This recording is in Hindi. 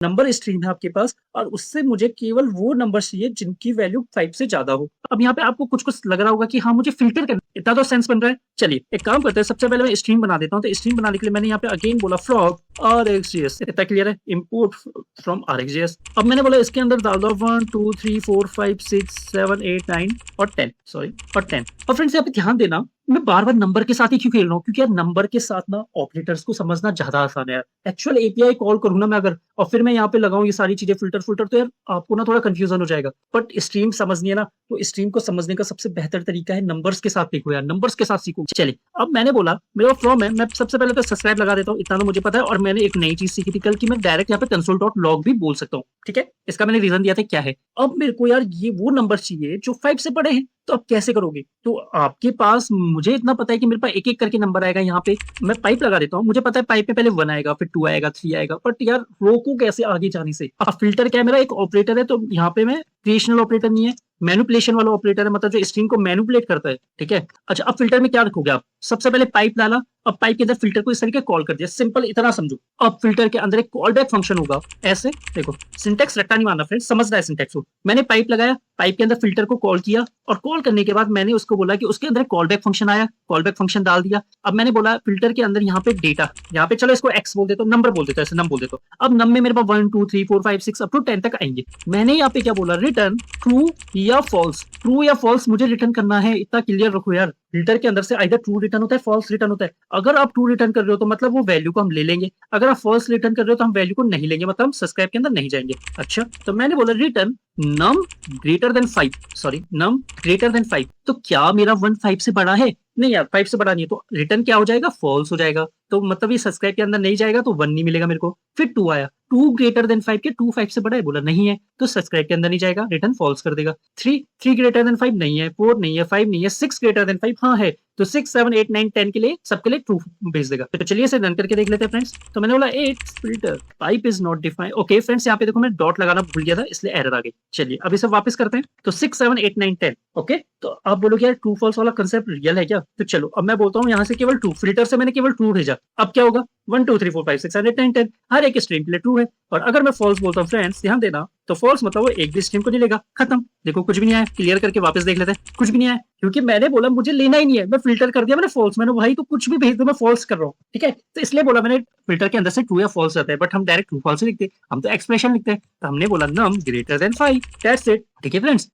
नंबर स्ट्रीम है आपके पास और उससे मुझे केवल वो नंबर चाहिए जिनकी वैल्यू 5 से ज्यादा हो। अब यहाँ पे आपको कुछ कुछ लग रहा होगा कि हाँ मुझे फिल्टर करना, इतना तो सेंस बन रहा है। चलिए एक काम करते हैं, सबसे पहले मैं स्ट्रीम बना देता हूँ। तो स्ट्रीम बनाने के लिए मैंने यहाँ पे अगेन बोला फ्रॉम RxJS, इतना क्लियर है, इम्पोर्ट फ्रॉम RxJS। अब मैंने बोला इसके अंदर डाल दो 1 2 3 4 5 6 7 8 9 और 10, सॉरी और 10। और फ्रेंड्स यहाँ पे ध्यान देना, मैं बार बार नंबर के साथ ही क्यों खेल रहा हूँ, क्योंकि यार नंबर के साथ ना ऑपरेटर्स को समझना ज्यादा आसान है यार। एक्चुअल एपीआई कॉल करूँ ना मैं अगर, और फिर मैं यहाँ पे लगाऊं ये सारी चीजें फिल्टर फिल्टर, तो यार आपको ना थोड़ा कंफ्यूजन हो जाएगा। बट स्ट्रीम समझनी है ना, तो स्ट्रीम को समझने का सबसे बेहतर तरीका है नंबर्स के साथ सीखो यार, नंबर्स के साथ सीखो। चलिए अब मैंने बोला मेरा फ्रॉम है, मैं सबसे पहले तो सब्सक्राइब लगा देता हूँ, इतना तो मुझे पता है। और मैंने एक नई चीज सीखी थी कल की, मैं डायरेक्ट यहाँ पे console.log भी बोल सकता हूँ, ठीक है। इसका मैंने रीजन दिया था क्या है। अब मेरे को यार ये वो नंबर चाहिए जो 5 से बड़े हैं, तो अब कैसे करोगे। तो आपके पास, मुझे इतना पता है कि मेरे पास एक एक करके नंबर आएगा। यहाँ पे मैं पाइप लगा देता हूँ, मुझे पता है पाइप में पहले 1 आएगा, फिर 2 आएगा, 3 आएगा, बट यार रोको कैसे आगे जाने से। अब फिल्टर क्या है, मेरा एक ऑपरेटर है, तो यहाँ पे मैं क्रिएशनल ऑपरेटर नहीं है, मैनिपुलेशन वाला ऑपरेटर है, मतलब जो स्ट्रिंग को मैनिपुलेट करता है, ठीक है। अच्छा अब फिल्टर में क्या रखोगे आप, सबसे पहले पाइप डाला, अब पाइप के अंदर फिल्टर को इस तरीके कॉल कर दिया, सिंपल इतना समझो। अब फिल्टर के अंदर एक कॉल बैक फंक्शन होगा, ऐसे देखो, सिंटेक्स रट्टा नहीं मारना फ्रेंड, समझना है सिंटेक्स को। मैंने पाइप लगाया, पाइप के अंदर फिल्टर को कॉल किया, और कॉल करने के बाद मैंने उसको बोला कि उसके अंदर कॉल बैक फंक्शन आया, कॉल बैक फंक्शन डाल दिया। अब मैंने बोला फिल्टर के अंदर यहाँ पे डेटा, यहाँ पे चलो इसको एक्स बोल देता हूँ, नंबर बोल देता हूँ, ऐसे नम बोल देता हूँ। अब नम में मेरे पास 1 2 3 4 5 6 अप टू 10 तक आएंगे। मैंने यहाँ पे क्या बोला, रिटर्न ट्रू या फॉल्स, ट्रू या फॉल्स मुझे रिटर्न करना है, इतना क्लियर रखो यार। फिल्टर के अंदर से आइदर ट्रू रिटर्न होता है, फॉल्स रिटर्न होता है। अगर आप ट्रू रिटर्न कर रहे हो तो मतलब वो वैल्यू को हम ले लेंगे, अगर आप फॉल्स रिटर्न कर रहे हो तो हम वैल्यू को नहीं लेंगे, मतलब हम सब्सक्राइब के अंदर नहीं जाएंगे। अच्छा तो मैंने बोला रिटर्न नम ग्रेटर देन 5, सॉरी नम ग्रेटर देन 5, तो क्या मेरा 1 5 से बड़ा है, नहीं यार 5 से बड़ा नहीं है, तो रिटर्न क्या हो जाएगा, फॉल्स हो जाएगा। तो मतलब ये सब्सक्राइब के अंदर नहीं जाएगा, तो 1 नहीं मिलेगा मेरे को। फिर 2 आया, 2 ग्रेटर देन 5 के, 2 5 से बड़ा है, बोला नहीं है, तो सब्सक्राइब के अंदर नहीं जाएगा, रिटर्न फॉल्स कर देगा। 3 ग्रेटर देन 5 नहीं है, 4 नहीं है, 5 नहीं है, 6 ग्रेटर देन 5 हाँ है, तो 6 7 8 9 10 के लिए सबके लिए ट्रू भेज देगा। तो चलिए इसे रन करके देख लेते हैं फ्रेंड्स। तो मैंने बोला 8 filter pipe is not defined, okay friends यहाँ पे देखो मैं डॉट लगाना भूल गया था, इसलिए एरर आ गई। चलिए अब इसे वापस करते हैं। तो 6 7 8 9 10, ओके। तो आप बोलोगे यार ट्रू फॉल्स वाला कंसेप्ट रियल है क्या, तो चलो अब मैं बोलता हूँ यहाँ से केवल ट्रू, फिल्टर से मैंने केवल ट्रू भेजा, अब क्या होगा 1 2 3 4 5 6 7 8 9 10 हर एक स्ट्रीम के लिए ट्रू है। और अगर मैं फॉल्स बोलता हूँ फ्रेंड्स ध्यान देना, तो फॉल्स मतलब वो एक भी स्ट्रीम को नहीं लेगा, खत्म। देखो कुछ भी नहीं आया, क्लियर करके वापस देख लेते हैं, कुछ भी नहीं आया, क्योंकि मैंने बोला मुझे लेना ही नहीं है, मैं फिल्टर कर दिया मैंने फॉल्स, मैंने भाई तो कुछ भी भेज दो मैं फॉल्स कर रहा हूँ, ठीक है। तो इसलिए बोला मैंने फिल्टर के अंदर से ट्रू या फॉल्स रहता है, बट हम डायरेक्ट ट्रू फॉल्स लिखते हैं, हम तो एक्सप्रेशन लिखते हैं। तो हमने बोला नम ग्रेटर देन 5, दैट्स इट, ठीक है फ्रेंड्स।